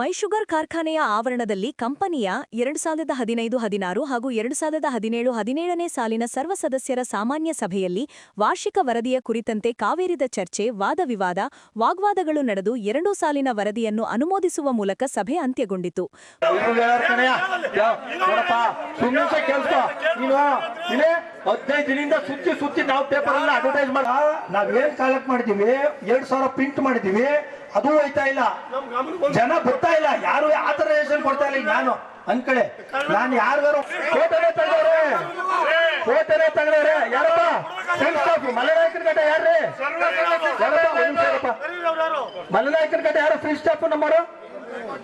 ಮೈಶುಗರ್ ಕಾರ್ಖಾನೆಯ ಆವರಣದಲ್ಲಿ ಕಂಪನಿಯ 2015-16 ಹಾಗೂ 2017-17ನೇ ಸಾಲಿನ ಸರ್ವ ಸದಸ್ಯರ ಸಾಮಾನ್ಯ ಸಭೆಯಲ್ಲಿ ವಾರ್ಷಿಕ ವರದಿಯ ಕುರಿತಂತೆ ಕಾವೇರಿದ ಚರ್ಚೆ, ವಾದವಿವಾದ, ವಾಗ್ವಾದಗಳು ನಡೆದು ಎರಡೂ ಸಾಲಿನ ವರದಿಯನ್ನು ಅನುಮೋದಿಸುವ ಮೂಲಕ ಸಭೆ ಅಂತ್ಯಗೊಂಡಿತು. ಸುತ್ತಿ ನಾವು ಪೇಪರ್ ಎಲ್ಲ ಅಡ್ವರ್ಟೈಸ್ ಮಾಡಿ ನಾವೇನ್ ಕಲೆಕ್ಟ್ ಮಾಡಿದೀವಿ 2000 ಪ್ರಿಂಟ್ ಮಾಡಿದೀವಿ, ಅದು ಹೋಯ್ತಾ ಇಲ್ಲ, ಜನ ಬರ್ತಾ ಇಲ್ಲ, ಯಾರು ಆಥರೈಸೇಷನ್ ಕೊಡ್ತಾ ಇಲ್ಲ. ನಾನು ಅನ್ಕಡೆ ನಾನು ಯಾರಿಗಾರು ಫೋಟೋನೇ ತೆಗೆದವ್ರೆ ಯಾರಪ್ಪ ಮಲೆನಾಯಕನ ಕಡೆ ಯಾರ್ರಿ ಮಲೆನಾಯಕನ ಕಡೆ ಯಾರು ಫ್ರೀ ಸ್ಟಾಫ್ ನಮ್ಮರು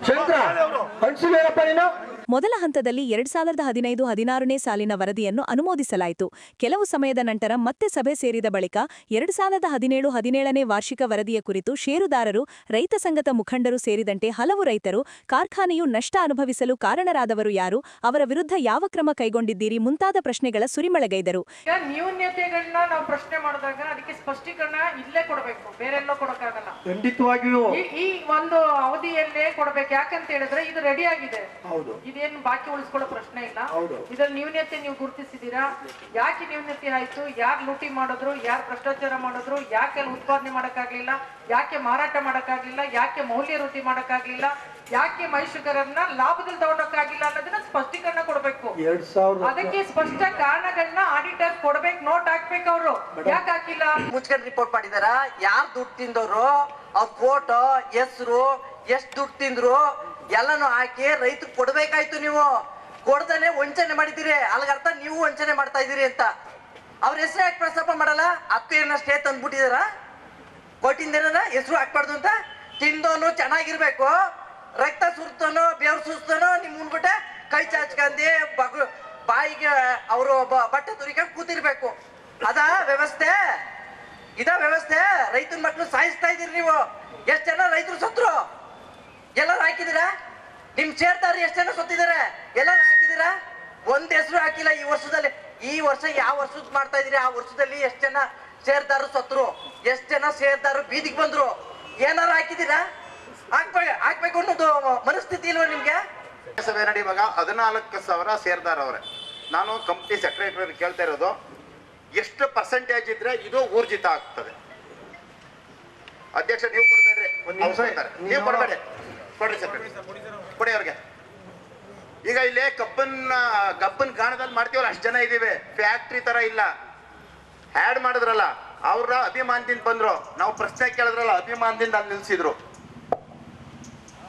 ಶಂಕರ ಹಂಚಿಲೇನಪ್ಪ ನೀನು. ಮೊದಲ ಹಂತದಲ್ಲಿ 2015-16ನೇ ಸಾಲಿನ ವರದಿಯನ್ನು ಅನುಮೋದಿಸಲಾಯಿತು. ಕೆಲವು ಸಮಯದ ನಂತರ ಮತ್ತೆ ಸಭೆ ಸೇರಿದ ಬಳಿಕ 2017-17ನೇ ವಾರ್ಷಿಕ ವರದಿಯ ಕುರಿತು ಷೇರುದಾರರು, ರೈತ ಸಂಘದ ಮುಖಂಡರು ಸೇರಿದಂತೆ ಹಲವು ರೈತರು, ಕಾರ್ಖಾನೆಯು ನಷ್ಟ ಅನುಭವಿಸಲು ಕಾರಣರಾದವರು ಯಾರು, ಅವರ ವಿರುದ್ಧ ಯಾವ ಕ್ರಮ ಕೈಗೊಂಡಿದ್ದೀರಿ ಮುಂತಾದ ಪ್ರಶ್ನೆಗಳ ಸುರಿಮಳೆಗೈದರು. ನ್ಯೂನತೆಗಳನ್ನ ನಾವು ಪ್ರಶ್ನೆ ಮಾಡಿದಾಗ ಅದಕ್ಕೆ ಸ್ಪಷ್ಟೀಕರಣ ಇಲ್ಲೇ ಕೊಡಬೇಕು, ಬೇರೆಲ್ಲೋ ಕೊಡಕ್ಕಾಗಲ್ಲ. ಖಂಡಿತವಾಗಿಯೂ ಈ ಒಂದು ಅವಧಿಯಲ್ಲೇ ಕೊಡಬೇಕು. ಯಾಕಂತ ಹೇಳಿದ್ರೆ ಇದು ರೆಡಿ ಆಗಿದೆ, ಇದೇನು ಬಾಕಿ ಉಳಿಸ್ಕೊಳ್ಳೋ ಪ್ರಶ್ನೆ ಇಲ್ಲ. ಇದ್ರಲ್ಲಿ ನ್ಯೂನತೆ ನೀವು ಗುರುತಿಸಿದೀರಾ, ಯಾಕೆ ನ್ಯೂನತೆ ಆಯ್ತು, ಯಾರು ಲೂಟಿ ಮಾಡಿದ್ರು, ಯಾರು ಭ್ರಷ್ಟಾಚಾರ ಮಾಡಿದ್ರು, ಯಾಕೆ ಉತ್ಪಾದನೆ ಮಾಡಕ್ಕಾಗ್ಲಿಲ್ಲ, ಯಾಕೆ ಮಾರಾಟ ಮಾಡಕ್ಕಾಗ್ಲಿಲ್ಲ, ಯಾಕೆ ಮೌಲ್ಯ ವೃದ್ಧಿ ಮಾಡಕ್ಕಾಗ್ಲಿಲ್ಲ, ಯಾಕೆ ಮೈಶುಗರನ್ನ ಲಾಭದಲ್ಲಿ ತಗೊಳಕ್ಕಾಗಿಲ್ಲ ಅನ್ನೋದನ್ನ ಸ್ಪಷ್ಟೀಕರಣ ಕೊಡ್ಬೇಕು. ಅದಕ್ಕೆ ಸ್ಪಷ್ಟ ಕಾರಣಗಳನ್ನ ಆಡಿಟರ್ ಕೊಡ್ಬೇಕು, ನೋಟ್ ಹಾಕ್ಬೇಕು. ಅವರು ಯಾಕೆ ಹಾಕಿಲ್ಲ ಮುಚ್ಕೊಂಡು ರಿಪೋರ್ಟ್ ಮಾಡಿದಾರ, ಯಾರು ದುಡ್ಡು ತಿಂದವರು, ಅವ್ರ ಫೋಟೋ, ಹೆಸರು, ಎಷ್ಟು ದುಡ್ಡು ತಿಂದ್ರು ಎಲ್ಲಾನು ಹಾಕಿ ರೈತರಿಗೆ ಕೊಡ್ಬೇಕಾಯ್ತು. ನೀವು ಕೊಡ್ದಾನೆ ವಂಚನೆ ಮಾಡಿದಿರಿ, ಅಲ್ಲಿಗರ್ಥ ನೀವು ವಂಚನೆ ಮಾಡ್ತಾ ಇದೀರಿ ಅಂತ. ಅವ್ರ ಹೆಸರು ಯಾಕೆ ಪ್ರಸ್ತಾಪ ಮಾಡಲ್ಲ? 10 ಏನಷ್ಟೇ ತಂದ್ಬಿಟ್ಟಿದಾರ, ಕೊಟ್ಟಿಂದೇನ ಹೆಸರು ಹಾಕ್ಬಾರ್ದು ಅಂತ. ತಿಂದೋನು ಚೆನ್ನಾಗಿರ್ಬೇಕು, ರಕ್ತ ಸುರ್ತನೋ ಬೆವ್ರು ಸುಸ್ತನೋ ನಿಮ್ ಮುಂದ್ಬಿಟ್ಟೆ ಕೈ ಚಾಚ್ಕಂದಿ ಬಾಯಿಗೆ ಅವರು ಬಟ್ಟೆ ತುರಿಕೊಂಡು ಕೂತಿರ್ಬೇಕು. ಅದ ವ್ಯವಸ್ಥೆ, ಇದ ವ್ಯವಸ್ಥೆ. ರೈತನ ಮಕ್ಳು ಸಾಯಿಸ್ತಾ ಇದೀರಿ ನೀವು. ಎಷ್ಟ್ ಜನ ರೈತರು ಸತ್ರು ಎಲ್ಲರೂ ಹಾಕಿದಿರಾ? ನಿಮ್ ಸೇರ್ದಾರು ಎಷ್ಟ್ ಜನ ಸತ್ತಿದ್ದಾರೆ ಎಲ್ಲರೂ ಹಾಕಿದಿರಾ? ಒಂದ್ ಹೆಸರು ಹಾಕಿಲ್ಲ ಈ ವರ್ಷದಲ್ಲಿ. ಈ ವರ್ಷ ಯಾವ ವರ್ಷದ ಮಾಡ್ತಾ ಇದೀರಿ, ಆ ವರ್ಷದಲ್ಲಿ ಎಷ್ಟ್ ಜನ ಸೇರ್ದಾರು ಸತ್ರು, ಎಷ್ಟ್ ಜನ ಸೇರ್ದಾರು ಬೀದಿಗೆ ಬಂದ್ರು, ಏನಾರು ಹಾಕಿದಿರಾ? ಹಾಕ್ಬೇಕು ಅನ್ನೋದು ಮನಸ್ಥಿತಿ ಇಲ್ವಾ ನಿಮ್ಗೆ? ಸಭೆ ನಡೆಯುವಾಗ 14,000 ಸೇರ್ದಾರ ಅವ್ರೆ. ನಾನು ಕಂಪ್ನಿ ಸೆಕ್ರೆಟರಿ ಕೇಳ್ತಾ ಇರೋದು, ಎಷ್ಟು ಪರ್ಸೆಂಟೇಜ್ ಇದ್ರೆ ಇದು ಊರ್ಜಿತ ಆಗ್ತದೆ? ಅಧ್ಯಕ್ಷ ನೀವು ಕೊಡ್ಬೇಡ್ರಿ, ನೀವು ಕೊಡ್ಬೇಡಿ, ಕೊಡ್ರಿ ಸೆಕ್ರೆಟರಿ, ಕೊಡಿ ಅವ್ರಿಗೆ. ಈಗ ಇಲ್ಲೇ ಕಬ್ಬನ್ ಗಾಣದಲ್ಲಿ ಮಾಡ್ತೀವಲ್ಲ, ಅಷ್ಟು ಜನ ಇದೀವಿ, ಫ್ಯಾಕ್ಟ್ರಿ ತರ ಇಲ್ಲ. ಹ್ಯಾಡ್ ಮಾಡಿದ್ರಲ್ಲ, ಅವ್ರ ಅಭಿಮಾನದಿಂದ ಬಂದ್ರು, ನಾವು ಪ್ರಶ್ನೆ ಕೇಳಿದ್ರಲ್ಲ ಅಭಿಮಾನದಿಂದ ಅಲ್ಲಿ ನಿಲ್ಸಿದ್ರು.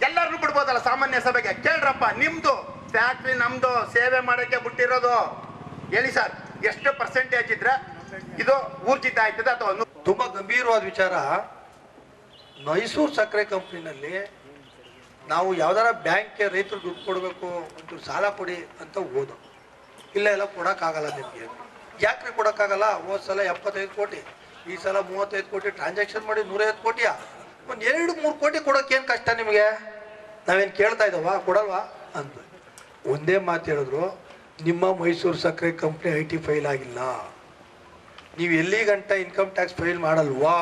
ಎಲ್ಲಾರು ಬಿಡ್ಬೋದಲ್ಲ ಸಾಮಾನ್ಯ ಸಭೆಗೆ? ಕೇಳ್ರಪ್ಪ, ನಿಮ್ದು ಫ್ಯಾಕ್ಟ್ರಿ ನಮ್ದು, ಸೇವೆ ಮಾಡಕ್ಕೆ ಬಿಟ್ಟಿರೋದು, ಹೇಳಿ ಸರ್ ಎಷ್ಟು ಪರ್ಸೆಂಟೇಜ್ ಇದ್ರೆ ಇದು ಊರ್ಜಿತ ಆಯ್ತದೆ ಅಥವಾ? ತುಂಬಾ ಗಂಭೀರವಾದ ವಿಚಾರ. ಮೈಸೂರು ಸಕ್ಕರೆ ಕಂಪ್ನಿನಲ್ಲಿ ನಾವು ಯಾವ್ದಾರ ಬ್ಯಾಂಕ್ಗೆ ರೈತರು ದುಡ್ಡು ಕೊಡಬೇಕು, ಒಂಚೂರು ಸಾಲ ಕೊಡಿ ಅಂತ ಹೋದ, ಇಲ್ಲ ಎಲ್ಲ ಕೊಡೋಕ್ಕಾಗಲ್ಲ ನಿಮಗೆ. ಯಾಕ್ರಿ ಕೊಡೋಕ್ಕಾಗಲ್ಲ? ಹೋದ ಸಲ 75 ಕೋಟಿ, ಈ ಸಲ 35 ಕೋಟಿ ಟ್ರಾನ್ಸಾಕ್ಷನ್ ಮಾಡಿ 150 ಕೋಟಿಯ ಒಂದು 2-3 ಕೋಟಿ ಕೊಡೋಕೆ ಏನು ಕಷ್ಟ ನಿಮಗೆ? ನಾವೇನು ಕೇಳ್ತಾ ಇದ್ದಾವ? ಕೊಡಲ್ವಾ ಅಂತ ಒಂದೇ ಮಾತು ಹೇಳಿದ್ರು, ನಿಮ್ಮ ಮೈಸೂರು ಸಕ್ಕರೆ ಕಂಪ್ನಿ IT ಫೈಲ್ ಆಗಿಲ್ಲ, ನೀವು ಎಲ್ಲಿ ಗಂಟ ಇನ್ಕಮ್ ಟ್ಯಾಕ್ಸ್ ಫೈಲ್ ಮಾಡಲ್ವಾ,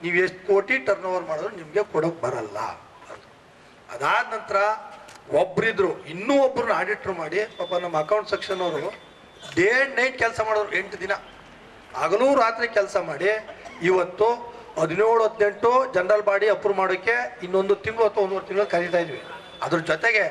ನೀವು ಎಷ್ಟು ಕೋಟಿ ಟರ್ನ್ ಓವರ್ ಮಾಡಿದ್ರು ನಿಮಗೆ ಕೊಡೋಕೆ ಬರಲ್ಲ. ಅದಾದ ನಂತರ ಒಬ್ಬರಿದ್ರು, ಇನ್ನೂ ಒಬ್ಬರನ್ನ ಆಡಿಟ್ರ್ ಮಾಡಿ, ಪಾಪ ನಮ್ಮ ಅಕೌಂಟ್ ಸೆಕ್ಷನ್ ಅವರು ಡೇ ಆ್ಯಂಡ್ ನೈಟ್ ಕೆಲಸ ಮಾಡೋರು, 8 ದಿನ ಹಗಲೂ ರಾತ್ರಿ ಕೆಲಸ ಮಾಡಿ ಇವತ್ತು 17-18 ಜನರಲ್ ಬಾಡಿ ಅಪ್ರೂವ್ ಮಾಡೋಕ್ಕೆ ಇನ್ನೊಂದು ತಿಂಗಳು ಅಥವಾ 1.5 ತಿಂಗಳು ಕರೀತಾ ಇದ್ವಿ. ಅದ್ರ ಜೊತೆಗೆ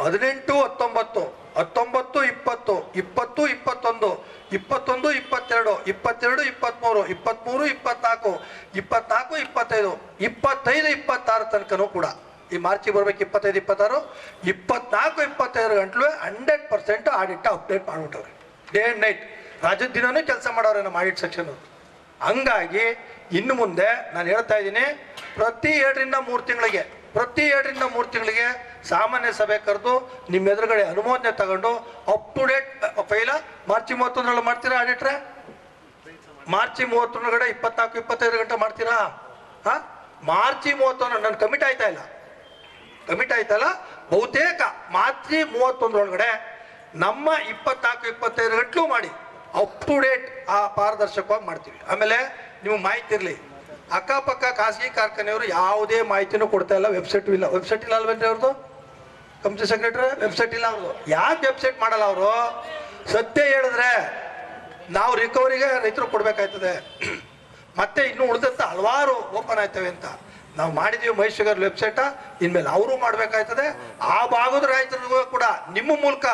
18, 19, 19, 20, 20, 21, 21, 22, 22, 23, 23, 24, 24, 25, 25, 26 ತನಕನೂ ಕೂಡ ಈ ಮಾರ್ಚಿಗೆ ಬರ್ಬೇಕು. 25, 26, 24, 25 ಗಂಟಲು 100% ಆಡಿಟ್ ಅಪ್ಡೇಟ್ ಮಾಡ್ಬಿಟ್ಟವ್ರೆ. ಡೇ ಆ್ಯಂಡ್ ನೈಟ್ ರಾಜ್ಯದ ದಿನನೂ ಕೆಲಸ ಮಾಡೋರೆ ನಮ್ಮ ಆಡಿಟ್ ಸೆಕ್ಷನ್ ಅವರು. ಹಂಗಾಗಿ ಇನ್ನು ಮುಂದೆ ನಾನು ಹೇಳ್ತಾ ಇದ್ದೀನಿ, ಪ್ರತಿ 2-3 ತಿಂಗಳಿಗೆ ಸಾಮಾನ್ಯ ಸಭೆ ಕರೆದು ನಿಮ್ಮ ಎದುರುಗಡೆ ಅನುಮೋದನೆ ತಗೊಂಡು ಅಪ್ ಟು ಡೇಟ್ ಫೈಲ ಮಾರ್ಚ್ 31 ಮಾಡ್ತೀರಾ ಆಡಿಟ್ರೆ? ಮಾರ್ಚ್ 31 24, 25 ಗಂಟೆ ಮಾಡ್ತೀರಾ? ಮಾರ್ಚ್ 31 ನನ್ನ ಕಮಿಟ್ ಆಯ್ತಲ್ಲ, ಬಹುತೇಕ ಮಾರ್ಚ್ 31 ನಮ್ಮ 24, 25 ಗಂಟಲು ಮಾಡಿ ಅಪ್ ಟು ಡೇಟ್ ಆ ಪಾರದರ್ಶಕವಾಗಿ ಮಾಡ್ತೀವಿ. ಆಮೇಲೆ ನಿಮ್ಗೆ ಮಾಹಿತಿ ಇರಲಿ, ಅಕ್ಕಪಕ್ಕ ಖಾಸಗಿ ಕಾರ್ಖಾನೆಯವರು ಯಾವುದೇ ಮಾಹಿತಿನೂ ಕೊಡ್ತಾ ಇಲ್ಲ, ವೆಬ್ಸೈಟು ಇಲ್ಲ. ವೆಬ್ಸೈಟ್ ಇಲ್ಲ ಅಲ್ವೇನ್ರಿ ಅವ್ರದ್ದು? ಕಂಪ್ನಿ ಸೆಕ್ರೆಟರಿ ವೆಬ್ಸೈಟ್ ಇಲ್ಲ ಅವ್ರದ್ದು. ಯಾಕೆ ವೆಬ್ಸೈಟ್ ಮಾಡಲ್ಲ ಅವರು? ಸತ್ಯ ಹೇಳಿದ್ರೆ ನಾವು ರಿಕವರಿಗೆ ರೈತರು ಕೊಡಬೇಕಾಯ್ತದೆ. ಮತ್ತೆ ಇನ್ನೂ ಉಳಿದಂಥ ಹಲವಾರು ಓಪನ್ ಆಯ್ತವೆ ಅಂತ ನಾವು ಮಾಡಿದ್ದೀವಿ. ಮೈ ಶುಗರ್ ವೆಬ್ಸೈಟ ಇನ್ಮೇಲೆ ಅವರು ಮಾಡಬೇಕಾಯ್ತದೆ. ಆ ಭಾಗದ ರೈತರಿಗೂ ಕೂಡ ನಿಮ್ಮ ಮೂಲಕ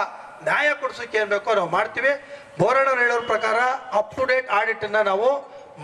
ನ್ಯಾಯ ಕೊಡಿಸೋಕೆ ಏನು ಬೇಕೋ ನಾವು ಮಾಡ್ತೀವಿ. ಬೋರಣ್ಣವ್ರು ಹೇಳೋರ ಪ್ರಕಾರ ಅಪ್ ಟು ಡೇಟ್ ಆಡಿಟನ್ನು ನಾವು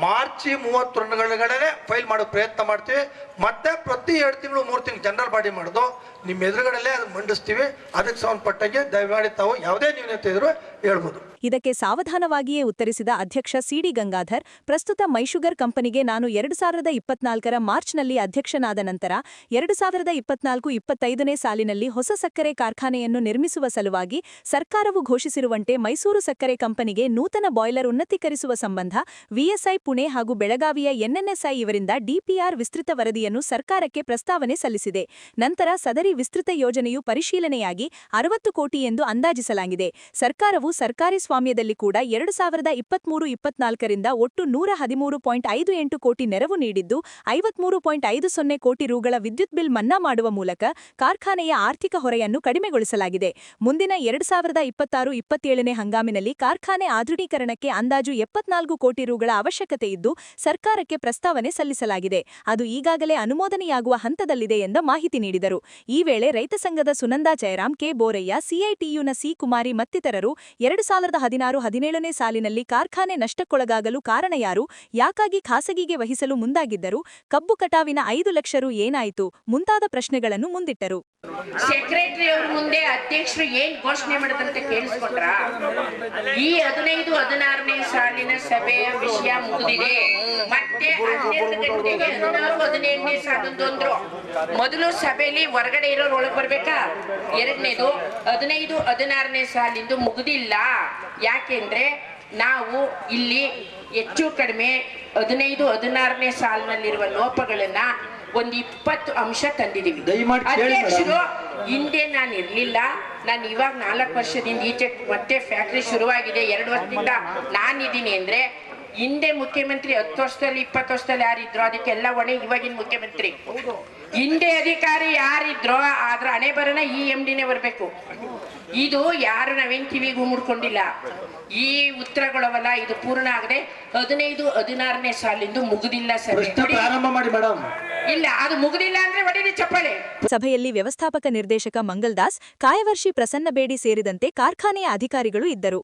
ಮಾರ್ಚ್ 31 ಫೈಲ್ ಮಾಡೋ ಪ್ರಯತ್ನ ಮಾಡ್ತೀವಿ. ಮತ್ತೆ ಪ್ರತಿ 2 ತಿಂಗಳು 3 ತಿಂಗಳು ಜನರಲ್ ಬಾಡಿ ಮಾಡೋದು ನಿಮ್ಮ ಎದುರುಗಡೆಲ್ಲೇ ಅದನ್ನು ಮಂಡಿಸ್ತೀವಿ. ಅದಕ್ಕೆ ಸಂಬಂಧಪಟ್ಟಂಗೆ ದಯಮಾಡಿ ತಾವು ಯಾವುದೇ ನ್ಯೂನತೆ ಇದ್ರೂ ಹೇಳ್ಬೋದು. ಇದಕ್ಕೆ ಸಾವಧಾನವಾಗಿಯೇ ಉತ್ತರಿಸಿದ ಅಧ್ಯಕ್ಷ ಸಿಡಿ ಗಂಗಾಧರ್, ಪ್ರಸ್ತುತ ಮೈಶುಗರ್ ಕಂಪನಿಗೆ ನಾನು 2024 ಮಾರ್ಚ್ನಲ್ಲಿ ಅಧ್ಯಕ್ಷನಾದ ನಂತರ 2024-25ನೇ ಸಾಲಿನಲ್ಲಿ ಹೊಸ ಸಕ್ಕರೆ ಕಾರ್ಖಾನೆಯನ್ನು ನಿರ್ಮಿಸುವ ಸಲುವಾಗಿ ಸರ್ಕಾರವು ಘೋಷಿಸಿರುವಂತೆ ಮೈಸೂರು ಸಕ್ಕರೆ ಕಂಪನಿಗೆ ನೂತನ ಬಾಯ್ಲರ್ ಉನ್ನತೀಕರಿಸುವ ಸಂಬಂಧ ವಿಎಸ್ಐ ಪುಣೆ ಹಾಗೂ ಬೆಳಗಾವಿಯ ಎನ್ಎನ್ಎಸ್ಐ ಇವರಿಂದ ಡಿಪಿಆರ್ ವಿಸ್ತೃತ ವರದಿಯನ್ನು ಸರ್ಕಾರಕ್ಕೆ ಪ್ರಸ್ತಾವನೆ ಸಲ್ಲಿಸಿದೆ. ನಂತರ ಸದರಿ ವಿಸ್ತೃತ ಯೋಜನೆಯು ಪರಿಶೀಲನೆಯಾಗಿ 60 ಕೋಟಿ ಎಂದು ಅಂದಾಜಿಸಲಾಗಿದೆ. ಸರ್ಕಾರವು ಸರ್ಕಾರಿ ಸ್ವಾಮ್ಯದಲ್ಲಿ ಕೂಡ 2023-24ರಿಂದ ಒಟ್ಟು 113.58 ಕೋಟಿ ನೆರವು ನೀಡಿದ್ದು 53.50 ಕೋಟಿ ರುಗಳ ವಿದ್ಯುತ್ ಬಿಲ್ ಮನ್ನಾ ಮಾಡುವ ಮೂಲಕ ಕಾರ್ಖಾನೆಯ ಆರ್ಥಿಕ ಹೊರೆಯನ್ನು ಕಡಿಮೆಗೊಳಿಸಲಾಗಿದೆ. ಮುಂದಿನ 2026-27ನೇ ಹಂಗಾಮಿನಲ್ಲಿ ಕಾರ್ಖಾನೆ ಆಧುನೀಕರಣಕ್ಕೆ ಅಂದಾಜು 74 ಕೋಟಿ ರುಗಳ ಅವಶ್ಯಕತೆ ಇದ್ದು ಸರ್ಕಾರಕ್ಕೆ ಪ್ರಸ್ತಾವನೆ ಸಲ್ಲಿಸಲಾಗಿದೆ. ಅದು ಈಗಾಗಲೇ ಅನುಮೋದನೆಯಾಗುವ ಹಂತದಲ್ಲಿದೆ ಎಂದ ಮಾಹಿತಿ ನೀಡಿದರು. ಈ ವೇಳೆ ರೈತ ಸಂಘದ ಸುನಂದಾ ಜಯರಾಮ್, ಕೆ ಬೋರಯ್ಯ, ಸಿಐಟಿಯುನ ಸಿ ಕುಮಾರಿ ಮತ್ತಿತರರು 2016-17ನೇ ಸಾಲಿನಲ್ಲಿ ಕಾರ್ಖಾನೆ ನಷ್ಟಕ್ಕೊಳಗಾಗಲು ಕಾರಣ ಯಾರು, ಯಾಕಾಗಿ ಖಾಸಗಿಗೆ ವಹಿಸಲು ಮುಂದಾಗಿದ್ದರು, ಕಬ್ಬು ಕಟಾವಿನ 5 ಲಕ್ಷ ರು ಏನಾಯಿತು ಮುಂತಾದ ಪ್ರಶ್ನೆಗಳನ್ನು ಮುಂದಿಟ್ಟರು. ಸೆಕ್ರೆಟರಿ ಅವ್ರ ಮುಂದೆ ಅಧ್ಯಕ್ಷರು ಏನ್ ಘೋಷಣೆ ಮಾಡಿದಂತ ಕೇಳಿಸ್ಕೊಂಡ್ರ? ಈ 15-16ನೇ ಸಾಲಿನ ಸಭೆಯ ವಿಷಯ ಮುಗಿದಿದೆ. ಮತ್ತೆ 12 ಗಂಟೆಗೆ 16-17ನೇ ಸಾಲದ್ದು ಅಂದ್ರು. ಮೊದಲು ಸಭೆಯಲ್ಲಿ ಹೊರಗಡೆ ಇರೋರು ಒಳಗೆ ಬರ್ಬೇಕಾ? ಎರಡನೇದು 15-16ನೇ ಸಾಲಿಂದು ಮುಗಿದಿಲ್ಲ. ಯಾಕೆಂದ್ರೆ ನಾವು ಇಲ್ಲಿ ಹೆಚ್ಚು ಕಡಿಮೆ 15-16ನೇ ಸಾಲಿನಲ್ಲಿರುವ ಲೋಪಗಳನ್ನ ಒಂದು 20 ಅಂಶ ತಂದಿದ್ದೀವಿ. ಅಧ್ಯಕ್ಷರು ಹಿಂದೆ ನಾನು ಇರ್ಲಿಲ್ಲ, ನಾನು ಇವಾಗ 4 ವರ್ಷದಿಂದ ಈಚೆ ಮತ್ತೆ ಫ್ಯಾಕ್ಟ್ರಿ ಶುರುವಾಗಿದೆ, 2 ವರ್ಷದಿಂದ ನಾನಿದ್ದೀನಿ ಅಂದ್ರೆ ಹಿಂದೆ ಮುಖ್ಯಮಂತ್ರಿ 10 ವರ್ಷದಲ್ಲಿ 20 ವರ್ಷದಲ್ಲಿ ಯಾರಿದ್ರು ಅದಕ್ಕೆಲ್ಲ ಹೊಣೆ ಇವಾಗಿನ ಮುಖ್ಯಮಂತ್ರಿ. ಹಿಂದೆ ಅಧಿಕಾರಿ ಯಾರಿದ್ರೋ ಅದ್ರ ಹಣೆ ಬರನ ಈ MDನೇ ಬರ್ಬೇಕು. ಇದು ಯಾರು ನಾವೇನ್ ಕಿವಿಗೂ ಮುಡ್ಕೊಂಡಿಲ್ಲ. ಈ ಉತ್ತರಗಳವಲ್ಲ, ಇದು ಪೂರ್ಣ ಆಗದೆ 15-16ನೇ ಸಾಲಿಂದು ಮುಗುದಿಲ್ಲ ಸಭೆ. ಪ್ರಾರಂಭ ಮಾಡಿ ಮೇಡಮ್. ಇಲ್ಲ, ಅದು ಮುಗುದಿಲ್ಲ ಅಂದ್ರೆ ಹೊಡಿರಿ ಚಪ್ಪಾಳೆ. ಸಭೆಯಲ್ಲಿ ವ್ಯವಸ್ಥಾಪಕ ನಿರ್ದೇಶಕ ಮಂಗಲ್ದಾಸ್, ಕಾಯವರ್ಷಿ ಪ್ರಸನ್ನಬೇಡಿ ಸೇರಿದಂತೆ ಕಾರ್ಖಾನೆಯ ಅಧಿಕಾರಿಗಳು ಇದ್ದರು.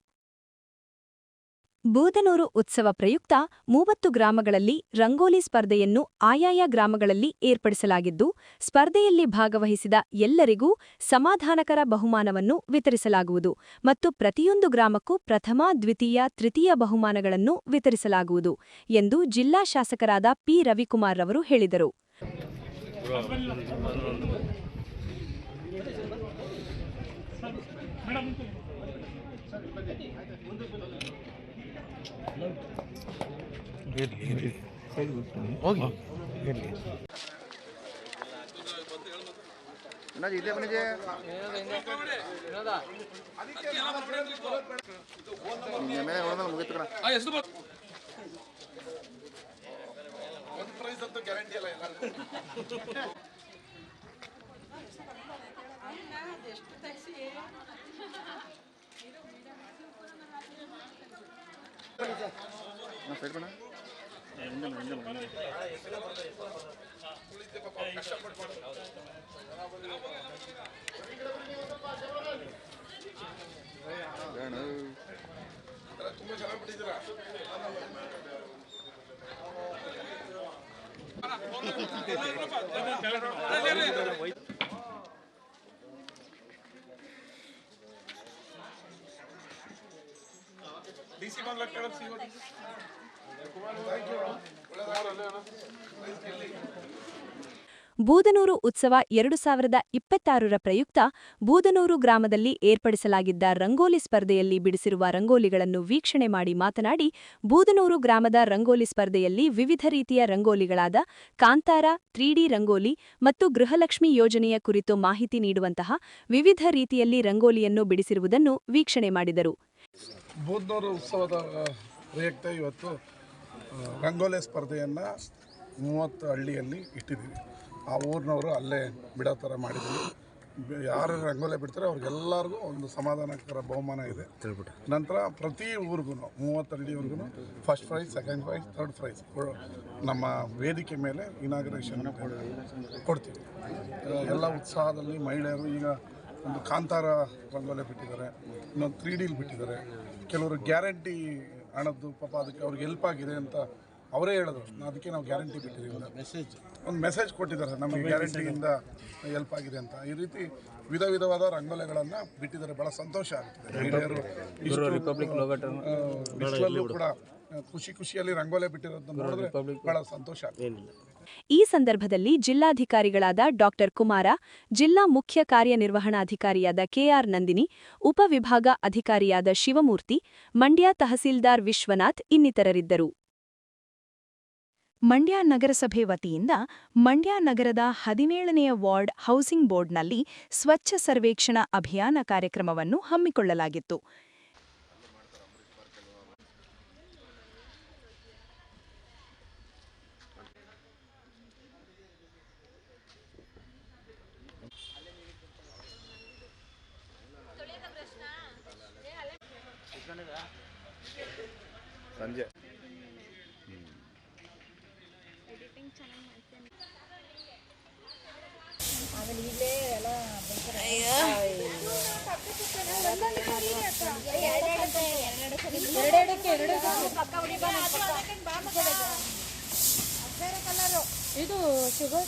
ಬೂದನೂರು ಉತ್ಸವ ಪ್ರಯುಕ್ತ 30 ಗ್ರಾಮಗಳಲ್ಲಿ ರಂಗೋಲಿ ಸ್ಪರ್ಧೆಯನ್ನು ಆಯಾಯ ಗ್ರಾಮಗಳಲ್ಲಿ ಏರ್ಪಡಿಸಲಾಗಿದ್ದು, ಸ್ಪರ್ಧೆಯಲ್ಲಿ ಭಾಗವಹಿಸಿದ ಎಲ್ಲರಿಗೂ ಸಮಾಧಾನಕರ ಬಹುಮಾನವನ್ನು ವಿತರಿಸಲಾಗುವುದು ಮತ್ತು ಪ್ರತಿಯೊಂದು ಗ್ರಾಮಕ್ಕೂ ಪ್ರಥಮ, ದ್ವಿತೀಯ, ತೃತೀಯ ಬಹುಮಾನಗಳನ್ನು ವಿತರಿಸಲಾಗುವುದು ಎಂದು ಜಿಲ್ಲಾ ಶಾಸಕರಾದ ಪಿ ರವಿಕುಮಾರ್ ರವರು ಹೇಳಿದರು. ಬೂದನೂರು ಉತ್ಸವ 2026ರ ಪ್ರಯುಕ್ತ ಬೂದನೂರು ಗ್ರಾಮದಲ್ಲಿ ಏರ್ಪಡಿಸಲಾಗಿದ್ದ ರಂಗೋಲಿ ಸ್ಪರ್ಧೆಯಲ್ಲಿ ಬಿಡಿಸಿರುವ ರಂಗೋಲಿಗಳನ್ನು ವೀಕ್ಷಣೆ ಮಾಡಿ ಮಾತನಾಡಿ, ಬೂದನೂರು ಗ್ರಾಮದ ರಂಗೋಲಿ ಸ್ಪರ್ಧೆಯಲ್ಲಿ ವಿವಿಧ ರೀತಿಯ ರಂಗೋಲಿಗಳಾದ ಕಾಂತಾರ, 3D ರಂಗೋಲಿ ಮತ್ತು ಗೃಹಲಕ್ಷ್ಮಿ ಯೋಜನೆಯ ಕುರಿತು ಮಾಹಿತಿ ನೀಡುವಂತಹ ವಿವಿಧ ರೀತಿಯಲ್ಲಿ ರಂಗೋಲಿಯನ್ನು ಬಿಡಿಸಿರುವುದನ್ನು ವೀಕ್ಷಣೆ ಮಾಡಿದರು. ಬೂದನೂರು ಉತ್ಸವದ ಪ್ರಯುಕ್ತ ಇವತ್ತು ರಂಗೋಲಿ ಸ್ಪರ್ಧೆಯನ್ನು 30 ಹಳ್ಳಿಯಲ್ಲಿ ಇಟ್ಟಿದ್ದೀವಿ. ಆ ಊರಿನವರು ಅಲ್ಲೇ ಬಿಡೋ ಥರ ಮಾಡಿದ್ದೀವಿ. ಯಾರು ರಂಗೋಲಿ ಬಿಡ್ತಾರೆ ಅವ್ರಿಗೆಲ್ಲರಿಗೂ ಒಂದು ಸಮಾಧಾನಕರ ಬಹುಮಾನ ಇದೆ. ನಂತರ ಪ್ರತಿ ಊರಿಗೂ 30 ಹಳ್ಳಿವರೆಗೂ first prize, second prize, third prize ನಮ್ಮ ವೇದಿಕೆ ಮೇಲೆ ಇನಾಗ್ರೇಷನ್ ಕೊಡ್ತೀವಿ. ಎಲ್ಲ ಉತ್ಸಾಹದಲ್ಲಿ ಮಹಿಳೆಯರು ಈಗ ಒಂದು ಕಾಂತಾರ ರಂಗೋಲಿ ಬಿಟ್ಟಿದ್ದಾರೆ, ಇನ್ನೊಂದು 3Dಲಿ ಬಿಟ್ಟಿದ್ದಾರೆ. ಕೆಲವರು ಗ್ಯಾರಂಟಿ ಹಣದ್ದು ಪಾಪ ಅದಕ್ಕೆ ಅವ್ರಿಗೆ ಹೆಲ್ಪ್ ಆಗಿದೆ ಅಂತ ಅವರೇ ಹೇಳಿದ್ರು. ಅದಕ್ಕೆ ನಾವು ಗ್ಯಾರಂಟಿ ಬಿಟ್ಟಿದ್ದೀವಿ. ಒಂದು ಮೆಸೇಜ್ ಕೊಟ್ಟಿದ್ದಾರೆ, ನಮಗೆ ಗ್ಯಾರಂಟಿಯಿಂದ ಹೆಲ್ಪ್ ಆಗಿದೆ ಅಂತ. ಈ ರೀತಿ ವಿಧವಾದ ರಂಗೋಲಿಗಳನ್ನು ಬಿಟ್ಟಿದ್ದಾರೆ. ಭಾಳ ಸಂತೋಷ ಆಗ್ತದೆ. ಮಹಿಳೆಯರು ಬಿಸಿಲಲ್ಲೂ ಕೂಡ ಖುಷಿಯಲ್ಲಿ ರಂಗೋಲಿ ಬಿಟ್ಟಿರೋದನ್ನ ನೋಡಿದ್ರೆ ಭಾಳ ಸಂತೋಷ ಆಗ್ತದೆ. ಈ ಸಂದರ್ಭದಲ್ಲಿ ಜಿಲ್ಲಾಧಿಕಾರಿಗಳಾದ ಡಾಕ್ಟರ್ ಕುಮಾರ, ಜಿಲ್ಲಾ ಮುಖ್ಯ ಕಾರ್ಯನಿರ್ವಹಣಾಧಿಕಾರಿಯಾದ ಕೆಆರ್ ನಂದಿನಿ, ಉಪವಿಭಾಗ ಅಧಿಕಾರಿಯಾದ ಶಿವಮೂರ್ತಿ, ಮಂಡ್ಯ ತಹಸೀಲ್ದಾರ್ ವಿಶ್ವನಾಥ್ ಇನ್ನಿತರರಿದ್ದರು. ಮಂಡ್ಯ ನಗರಸಭೆ ವತಿಯಿಂದ ಮಂಡ್ಯ ನಗರದ 17ನೇ ವಾರ್ಡ್ ಹೌಸಿಂಗ್ ಬೋರ್ಡ್ನಲ್ಲಿ ಸ್ವಚ್ಛ ಸರ್ವೇಕ್ಷಣಾ ಅಭಿಯಾನ ಕಾರ್ಯಕ್ರಮವನ್ನು ಹಮ್ಮಿಕೊಳ್ಳಲಾಗಿತ್ತು. ಸಂಜೆ ಇದು ಶುಗರ್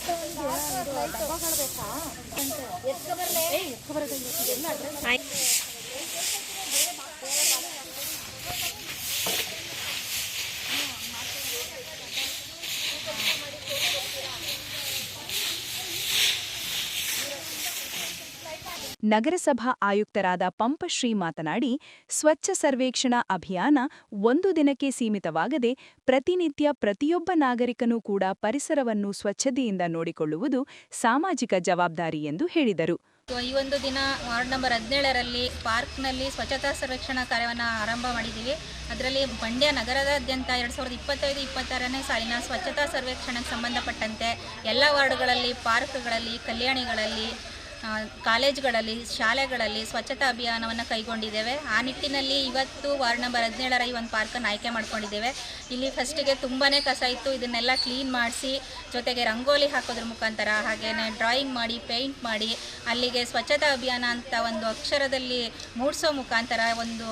ನಗರಸಭಾ ಆಯುಕ್ತರಾದ ಪಂಪಶ್ರೀ ಮಾತನಾಡಿ, ಸ್ವಚ್ಛ ಸರ್ವೇಕ್ಷಣಾ ಅಭಿಯಾನ ಒಂದು ದಿನಕ್ಕೆ ಸೀಮಿತವಾಗದೆ ಪ್ರತಿನಿತ್ಯ ಪ್ರತಿಯೊಬ್ಬ ನಾಗರಿಕನೂ ಕೂಡ ಪರಿಸರವನ್ನು ಸ್ವಚ್ಛತೆಯಿಂದ ನೋಡಿಕೊಳ್ಳುವುದು ಸಾಮಾಜಿಕ ಜವಾಬ್ದಾರಿ ಎಂದು ಹೇಳಿದರು. ಈ ಒಂದು ದಿನ ವಾರ್ಡ್ ನಂಬರ್ 17ರಲ್ಲಿ ಪಾರ್ಕ್ನಲ್ಲಿ ಸ್ವಚ್ಛತಾ ಸರ್ವೇಕ್ಷಣಾ ಕಾರ್ಯವನ್ನು ಆರಂಭ ಮಾಡಿದ್ದೀವಿ. ಅದರಲ್ಲಿ ಮಂಡ್ಯ ನಗರದಾದ್ಯಂತ 2025-26ನೇ ಸಾಲಿನ ಸ್ವಚ್ಛತಾ ಸರ್ವೇಕ್ಷಣೆಗೆ ಸಂಬಂಧಪಟ್ಟಂತೆ ಎಲ್ಲ ವಾರ್ಡ್ಗಳಲ್ಲಿ, ಪಾರ್ಕ್ಗಳಲ್ಲಿ, ಕಲ್ಯಾಣಿಗಳಲ್ಲಿ, ಕಾಲೇಜುಗಳಲ್ಲಿ, ಶಾಲೆಗಳಲ್ಲಿ ಸ್ವಚ್ಛತಾ ಅಭಿಯಾನವನ್ನು ಕೈಗೊಂಡಿದ್ದೇವೆ. ಆ ನಿಟ್ಟಿನಲ್ಲಿ ಇವತ್ತು ವಾರ್ಡ್ ನಂಬರ್ 17ರ ಈ ಒಂದು ಪಾರ್ಕನ್ನು ಆಯ್ಕೆ ಮಾಡ್ಕೊಂಡಿದ್ದೇವೆ. ಇಲ್ಲಿ ಫಸ್ಟಿಗೆ ತುಂಬಾ ಕಸ ಇತ್ತು, ಇದನ್ನೆಲ್ಲ ಕ್ಲೀನ್ ಮಾಡಿಸಿ, ಜೊತೆಗೆ ರಂಗೋಲಿ ಹಾಕೋದ್ರ ಮುಖಾಂತರ, ಹಾಗೆಯೇ ಡ್ರಾಯಿಂಗ್ ಮಾಡಿ, ಪೇಂಟ್ ಮಾಡಿ, ಅಲ್ಲಿಗೆ ಸ್ವಚ್ಛತಾ ಅಭಿಯಾನ ಅಂತ ಒಂದು ಅಕ್ಷರದಲ್ಲಿ ಮೂಡಿಸೋ ಮುಖಾಂತರ ಒಂದು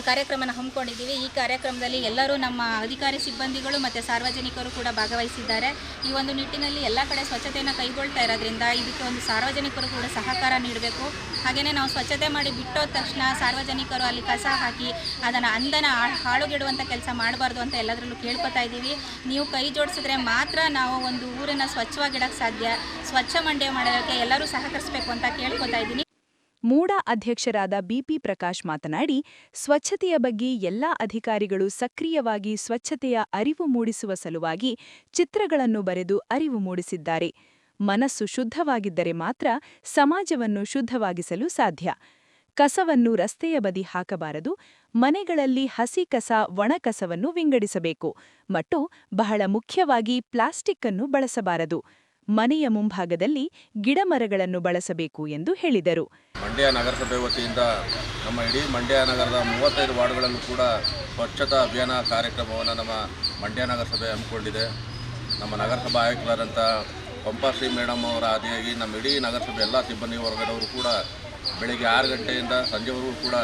ಕಾರ್ಯಕ್ರಮನ ಹಮ್ಮಿಕೊಂಡಿದ್ದೀವಿ. ಈ ಕಾರ್ಯಕ್ರಮದಲ್ಲಿ ಎಲ್ಲರೂ ನಮ್ಮ ಅಧಿಕಾರಿ ಸಿಬ್ಬಂದಿಗಳು ಮತ್ತು ಸಾರ್ವಜನಿಕರು ಕೂಡ ಭಾಗವಹಿಸಿದ್ದಾರೆ. ಈ ಒಂದು ನಿಟ್ಟಿನಲ್ಲಿ ಎಲ್ಲ ಕಡೆ ಸ್ವಚ್ಛತೆಯನ್ನು ಕೈಗೊಳ್ತಾ ಇರೋದ್ರಿಂದ ಇದಕ್ಕೆ ಒಂದು ಸಾರ್ವಜನಿಕರು ಕೂಡ ಸಹಕಾರ ನೀಡಬೇಕು. ಹಾಗೆಯೇ ನಾವು ಸ್ವಚ್ಛತೆ ಮಾಡಿ ಬಿಟ್ಟೋದ ತಕ್ಷಣ ಸಾರ್ವಜನಿಕರು ಅಲ್ಲಿ ಕಸ ಹಾಕಿ ಅದನ್ನು ಹಾಳುಗೆಡುವಂಥ ಕೆಲಸ ಮಾಡಬಾರ್ದು ಅಂತ ಎಲ್ಲದರಲ್ಲೂ ಕೇಳ್ಕೊತಾ ಇದ್ದೀವಿ. ನೀವು ಕೈ ಜೋಡಿಸಿದ್ರೆ ಮಾತ್ರ ನಾವು ಒಂದು ಊರನ್ನು ಸ್ವಚ್ಛವಾಗಿಡಕ್ಕೆ ಸಾಧ್ಯ. ಸ್ವಚ್ಛ ಮಂಡ್ಯ ಮಾಡೋಕ್ಕೆ ಎಲ್ಲರೂ ಸಹಕರಿಸಬೇಕು ಅಂತ ಕೇಳ್ಕೊತಾ ಇದ್ದೀನಿ. ಮೂಡಾ ಅಧ್ಯಕ್ಷರಾದ ಬಿಪಿ ಪ್ರಕಾಶ್ ಮಾತನಾಡಿ, ಸ್ವಚ್ಛತೆಯ ಬಗ್ಗೆ ಎಲ್ಲಾ ಅಧಿಕಾರಿಗಳು ಸಕ್ರಿಯವಾಗಿ ಸ್ವಚ್ಛತೆಯ ಅರಿವು ಮೂಡಿಸುವ ಸಲುವಾಗಿ ಚಿತ್ರಗಳನ್ನು ಬರೆದು ಅರಿವು ಮೂಡಿಸಿದ್ದಾರೆ. ಮನಸ್ಸು ಶುದ್ಧವಾಗಿದ್ದರೆ ಮಾತ್ರ ಸಮಾಜವನ್ನು ಶುದ್ಧವಾಗಿಸಲು ಸಾಧ್ಯ. ಕಸವನ್ನು ರಸ್ತೆಯ ಬದಿ ಹಾಕಬಾರದು, ಮನೆಗಳಲ್ಲಿ ಹಸಿ ಕಸ, ಒಣ ಕಸವನ್ನು ವಿಂಗಡಿಸಬೇಕು ಮತ್ತು ಬಹಳ ಮುಖ್ಯವಾಗಿ ಪ್ಲಾಸ್ಟಿಕ್ ಅನ್ನು ಬಳಸಬಾರದು. ಮನೆಯ ಮುಂಭಾಗದಲ್ಲಿ ಗಿಡಮರಗಳನ್ನು ಬಳಸಬೇಕು ಎಂದು ಹೇಳಿದರು. ಮಂಡ್ಯ ನಗರಸಭೆ ವತಿಯಿಂದ ನಮ್ಮ ಇಡೀ ಮಂಡ್ಯ ನಗರದ 35 ವಾರ್ಡ್ಗಳಲ್ಲೂ ಕೂಡ ಸ್ವಚ್ಛತಾ ಅಭಿಯಾನ ಕಾರ್ಯಕ್ರಮವನ್ನು ನಮ್ಮ ಮಂಡ್ಯ ನಗರಸಭೆ ಹಮ್ಮಿಕೊಂಡಿದೆ. ನಮ್ಮ ನಗರಸಭಾ ಆಯುಕ್ತರಾದಂಥ ಪಂಪಾಶ್ರೀ ಮೇಡಮ್ ಅವರ ಆದಿಯಾಗಿ ನಮ್ಮ ಇಡೀ ನಗರಸಭೆ ಎಲ್ಲ ಸಿಬ್ಬಂದಿ ವರ್ಗದವರು ಕೂಡ ಬೆಳಗ್ಗೆ 6 ಗಂಟೆಯಿಂದ ಸಂಜೆವರೆಗೂ ಕೂಡ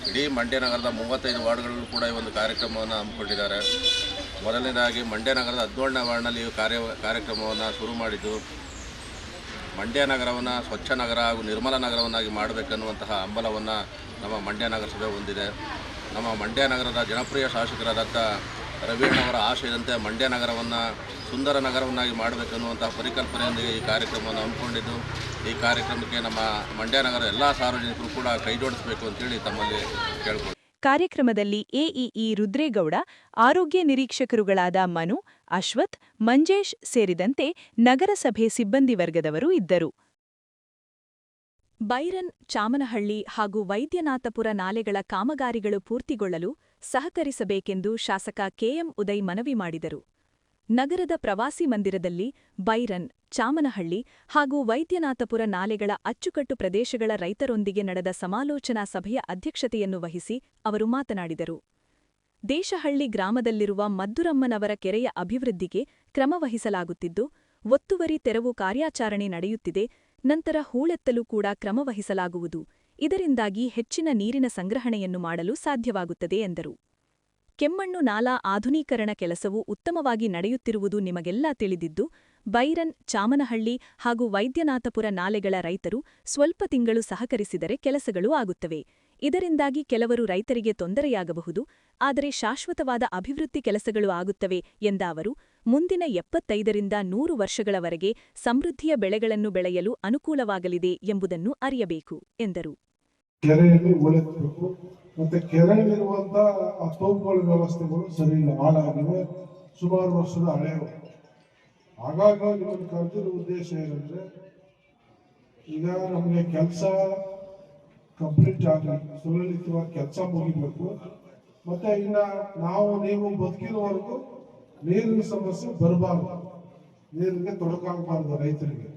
ಇಡೀ ಮಂಡ್ಯ ನಗರದ 35 ವಾರ್ಡ್ಗಳಲ್ಲೂ ಕೂಡ ಈ ಒಂದು ಕಾರ್ಯಕ್ರಮವನ್ನು ಹಮ್ಮಿಕೊಂಡಿದ್ದಾರೆ. ಮೊದಲನೇದಾಗಿ ಮಂಡ್ಯ ನಗರದ 17ನೇ ವಾರ್ಡ್ನಲ್ಲಿ ಕಾರ್ಯಕ್ರಮವನ್ನು ಶುರು ಮಾಡಿದ್ದು, ಮಂಡ್ಯ ನಗರವನ್ನು ಸ್ವಚ್ಛ ನಗರ ಹಾಗೂ ನಿರ್ಮಲ ನಗರವನ್ನಾಗಿ ಮಾಡಬೇಕನ್ನುವಂತಹ ಹಂಬಲವನ್ನು ನಮ್ಮ ಮಂಡ್ಯ ನಗರಸಭೆ ಹೊಂದಿದೆ. ನಮ್ಮ ಮಂಡ್ಯ ನಗರದ ಜನಪ್ರಿಯ ಶಾಸಕರಾದಂಥ ರವಿಯಣ್ಣವರ ಆಶಯದಂತೆ ಮಂಡ್ಯ ನಗರವನ್ನು ಸುಂದರ ನಗರವನ್ನಾಗಿ ಮಾಡಬೇಕನ್ನುವಂತಹ ಪರಿಕಲ್ಪನೆಯೊಂದಿಗೆ ಈ ಕಾರ್ಯಕ್ರಮವನ್ನು ಹಮ್ಮಿಕೊಂಡಿದ್ದು, ಈ ಕಾರ್ಯಕ್ರಮಕ್ಕೆ ನಮ್ಮ ಮಂಡ್ಯ ನಗರದ ಎಲ್ಲ ಸಾರ್ವಜನಿಕರು ಕೂಡ ಕೈಜೋಡಿಸಬೇಕು ಅಂತೇಳಿ ತಮ್ಮಲ್ಲಿ ಕೇಳ್ಬೋದು. ಕಾರ್ಯಕ್ರಮದಲ್ಲಿ ಎಇಇ ರುದ್ರೇಗೌಡ, ಆರೋಗ್ಯ ನಿರೀಕ್ಷಕರುಗಳಾದ ಮನು, ಅಶ್ವಥ್, ಮಂಜೇಶ್ ಸೇರಿದಂತೆ ನಗರಸಭೆ ಸಿಬ್ಬಂದಿ ವರ್ಗದವರು ಇದ್ದರು. ಬೈರನ್, ಚಾಮನಹಳ್ಳಿ ಹಾಗೂ ವೈದ್ಯನಾಥಪುರ ನಾಲೆಗಳ ಕಾಮಗಾರಿಗಳು ಪೂರ್ತಿಗೊಳ್ಳಲು ಸಹಕರಿಸಬೇಕೆಂದು ಶಾಸಕ ಕೆಎಂ ಉದಯ್ ಮನವಿ ಮಾಡಿದರು. ನಗರದ ಪ್ರವಾಸಿ ಮಂದಿರದಲ್ಲಿ ಬೈರನ್, ಚಾಮನಹಳ್ಳಿ ಹಾಗೂ ವೈದ್ಯನಾಥಪುರ ನಾಲೆಗಳ ಅಚ್ಚುಕಟ್ಟು ಪ್ರದೇಶಗಳ ರೈತರೊಂದಿಗೆ ನಡೆದ ಸಮಾಲೋಚನಾ ಸಭೆಯ ಅಧ್ಯಕ್ಷತೆಯನ್ನು ವಹಿಸಿ ಅವರು ಮಾತನಾಡಿದರು. ದೇಶಹಳ್ಳಿ ಗ್ರಾಮದಲ್ಲಿರುವ ಮದ್ದುರಮ್ಮನವರ ಕೆರೆಯ ಅಭಿವೃದ್ಧಿಗೆ ಕ್ರಮ ವಹಿಸಲಾಗುತ್ತಿದ್ದು, ಒತ್ತುವರಿ ತೆರವು ಕಾರ್ಯಾಚರಣೆ ನಡೆಯುತ್ತಿದೆ. ನಂತರ ಹೂಳೆತ್ತಲು ಕೂಡ ಕ್ರಮ ವಹಿಸಲಾಗುವುದು. ಇದರಿಂದಾಗಿ ಹೆಚ್ಚಿನ ನೀರಿನ ಸಂಗ್ರಹಣೆಯನ್ನು ಮಾಡಲು ಸಾಧ್ಯವಾಗುತ್ತದೆ ಎಂದರು. ಕೆಮ್ಮಣ್ಣು ನಾಲಾ ಆಧುನೀಕರಣ ಕೆಲಸವು ಉತ್ತಮವಾಗಿ ನಡೆಯುತ್ತಿರುವುದು ನಿಮಗೆಲ್ಲ ತಿಳಿದಿದ್ದು, ಬೈರನ್, ಚಾಮನಹಳ್ಳಿ ಹಾಗೂ ವೈದ್ಯನಾಥಪುರ ನಾಲೆಗಳ ರೈತರು ಸ್ವಲ್ಪ ತಿಂಗಳು ಸಹಕರಿಸಿದರೆ ಕೆಲಸಗಳು ಆಗುತ್ತವೆ. ಇದರಿಂದಾಗಿ ಕೆಲವರು ರೈತರಿಗೆ ತೊಂದರೆಯಾಗಬಹುದು, ಆದರೆ ಶಾಶ್ವತವಾದ ಅಭಿವೃದ್ಧಿ ಕೆಲಸಗಳು ಆಗುತ್ತವೆ ಎಂದ ಅವರು, ಮುಂದಿನ 75ರಿಂದ 100 ವರ್ಷಗಳವರೆಗೆ ಸಮೃದ್ಧಿಯ ಬೆಳೆಗಳನ್ನು ಬೆಳೆಯಲು ಅನುಕೂಲವಾಗಲಿದೆ ಎಂಬುದನ್ನು ಅರಿಯಬೇಕು ಎಂದರು. ಕೆರೆಯಲ್ಲಿ ಉಳಿಸಬೇಕು. ಮತ್ತೆ ಕೆರೆಯಲ್ಲಿರುವಂತಹ ಆ ತೋಪುಗಳ ವ್ಯವಸ್ಥೆಗಳು ಸರಿ ಇಲ್ಲ, ಹಾಳಾಗಿವೆ, ಸುಮಾರು ವರ್ಷದ ಹಳೆಯವು. ಹಾಗಾಗಿ ಇವನು ಕರೆದಿರೋ ಉದ್ದೇಶ ಏನಂದ್ರೆ, ಈಗ ನಮಗೆ ಕೆಲಸ ಕಂಪ್ಲೀಟ್ ಆಗಿ ಸುಲಲಿತವಾಗಿ ಕೆಲಸ ಮುಗಿಬೇಕು. ಮತ್ತೆ ಇನ್ನ ನೀವು ಬದುಕಿರೋವರೆಗೂ ನೀರಿನ ಸಮಸ್ಯೆ ಬರಬಾರ್ದು, ನೀರಿಗೆ ತೊಡಕಾಗಬಾರ್ದು ರೈತರಿಗೆ.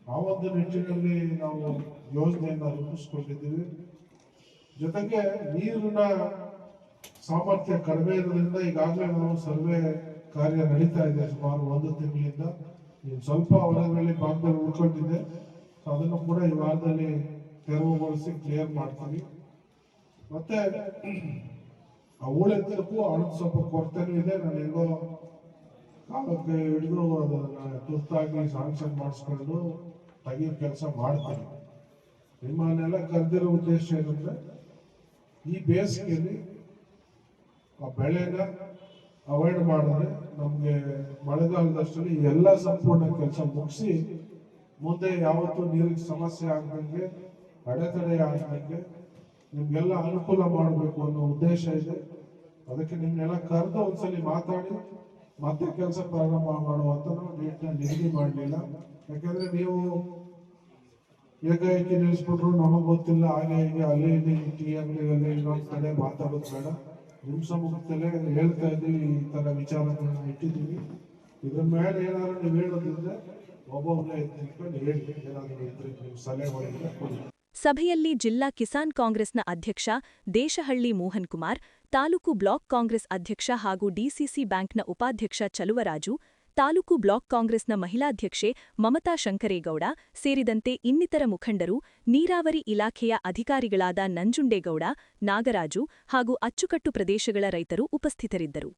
ಆ ಒಂದು ನಿಟ್ಟಿನಲ್ಲಿ ನಾವು ಯೋಜನೆಯನ್ನು ರೂಪಿಸ್ಕೊಂಡಿದ್ದೀವಿ. ಜೊತೆಗೆ ನೀರಿನ ಸಾಮರ್ಥ್ಯ ಕಡಿಮೆ ಇರೋದ್ರಿಂದ ಈಗಾಗಲೇ ನಾವು ಸರ್ವೆ ಕಾರ್ಯ ನಡೀತಾ ಇದೆ ಸುಮಾರು 1 ತಿಂಗಳಿಂದ. ಸ್ವಲ್ಪ ಹೊರಗಡೆ ಭಾಗದಲ್ಲಿ ಉಳ್ಕೊಂಡಿದೆ, ಅದನ್ನು ಕೂಡ ಈ ವಾರದಲ್ಲಿ ತೆರವುಗೊಳಿಸಿ ಕ್ಲಿಯರ್ ಮಾಡ್ತೀವಿ. ಮತ್ತೆ ಆ ಹೂಳೆತ್ತಲಕ್ಕೂ ಹಣದ ಸ್ವಲ್ಪ ಕೊರತೆನೂ ಇದೆ. ನಾನು ಹೇಗೋ ಕಾಲಕ್ಕೆ ಹಿಡಿದು ಅದನ್ನ ತುರ್ತಾಗಿ ಸಾಂಕ್ಷನ್ ಮಾಡಿಸ್ಕೊಂಡು ತೆಗಿಯೋ ಕೆಲಸ ಮಾಡ್ತೀನಿ. ನಿಮ್ಮನ್ನೆಲ್ಲ ಕರೆದಿರೋ ಉದ್ದೇಶ ಏನಂದ್ರೆ, ಈ ಬೇಸಿಗೆಯಲ್ಲಿ ಆ ಬೆಳೆನ ಅವಾಯ್ಡ್ ಮಾಡಿದ್ರೆ ನಮಗೆ ಮಳೆಗಾಲದಷ್ಟರಲ್ಲಿ ಎಲ್ಲ ಸಂಪೂರ್ಣ ಕೆಲಸ ಮುಗಿಸಿ ಮುಂದೆ ಯಾವತ್ತೂ ನೀರಿಗೆ ಸಮಸ್ಯೆ ಆಗದಂಗೆ, ಅಡೆತಡೆ ಆಗದಂಗೆ ನಿಮ್ಗೆಲ್ಲ ಅನುಕೂಲ ಮಾಡಬೇಕು ಅನ್ನೋ ಉದ್ದೇಶ ಇದೆ. ಅದಕ್ಕೆ ನಿಮ್ನೆಲ್ಲ ಕರೆದು ಒಂದ್ಸಲಿ ಮಾತಾಡಿ ಮತ್ತೆ ಕೆಲಸ ಪ್ರಾರಂಭ ಮಾಡುವಂತ ನಾವು ಡೇಟ್ನ ನಿಗದಿ ಮಾಡಲಿಲ್ಲ. ಯಾಕಂದ್ರೆ ನೀವು ಏಕಾಏಕಿ ನಿಲ್ಲಿಸ್ಬಿಟ್ರು, ನಮಗ್ ಗೊತ್ತಿಲ್ಲ, ಹಾಗೆ ಹೀಗೆ ಅಲ್ಲಿ ಇಲ್ಲಿ ಟೀ ಅಂಗಡಿಯಲ್ಲಿ ಇನ್ನೊಂದ್ ಕಡೆ ಮಾತಾಡೋದು ಬೇಡ. ನಿಮ್ ಸಮ್ಮುಖದಲ್ಲೇ ಹೇಳ್ತಾ ಇದ್ದೀವಿ, ಈ ತರ ವಿಚಾರಗಳನ್ನ ಇಟ್ಟಿದ್ದೀವಿ. ಇದ್ರ ಮೇಲೆ ಏನಾದ್ರು ನೀವು ಹೇಳೋದಿದ್ರೆ ಒಬ್ಬೊಬ್ಬನೇ ತಿಳ್ಕೊಂಡು ಹೇಳಿ, ಏನಾದ್ರು ಇದ್ರೆ ನೀವು ಸಲಹೆಗಳಿದ್ರೆ ಕೊಡಿ. ಸಭೆಯಲ್ಲಿ ಜಿಲ್ಲಾ ಕಿಸಾನ್ ಕಾಂಗ್ರೆಸ್ನ ಅಧ್ಯಕ್ಷ ದೇಶಹಳ್ಳಿ ಮೋಹನ್ ಕುಮಾರ್, ತಾಲೂಕು ಬ್ಲಾಕ್ ಕಾಂಗ್ರೆಸ್ ಅಧ್ಯಕ್ಷ ಹಾಗೂ ಡಿಸಿಸಿ ಬ್ಯಾಂಕ್ನ ಉಪಾಧ್ಯಕ್ಷ ಚಲುವರಾಜು, ತಾಲೂಕು ಬ್ಲಾಕ್ ಕಾಂಗ್ರೆಸ್ನ ಮಹಿಳಾಧ್ಯಕ್ಷೆ ಮಮತಾ ಶಂಕರೇಗೌಡ ಸೇರಿದಂತೆ ಇನ್ನಿತರ ಮುಖಂಡರು, ನೀರಾವರಿ ಇಲಾಖೆಯ ಅಧಿಕಾರಿಗಳಾದ ನಂಜುಂಡೇಗೌಡ, ನಾಗರಾಜು ಹಾಗೂ ಅಚ್ಚುಕಟ್ಟು ಪ್ರದೇಶಗಳ ರೈತರು ಉಪಸ್ಥಿತರಿದ್ದರು.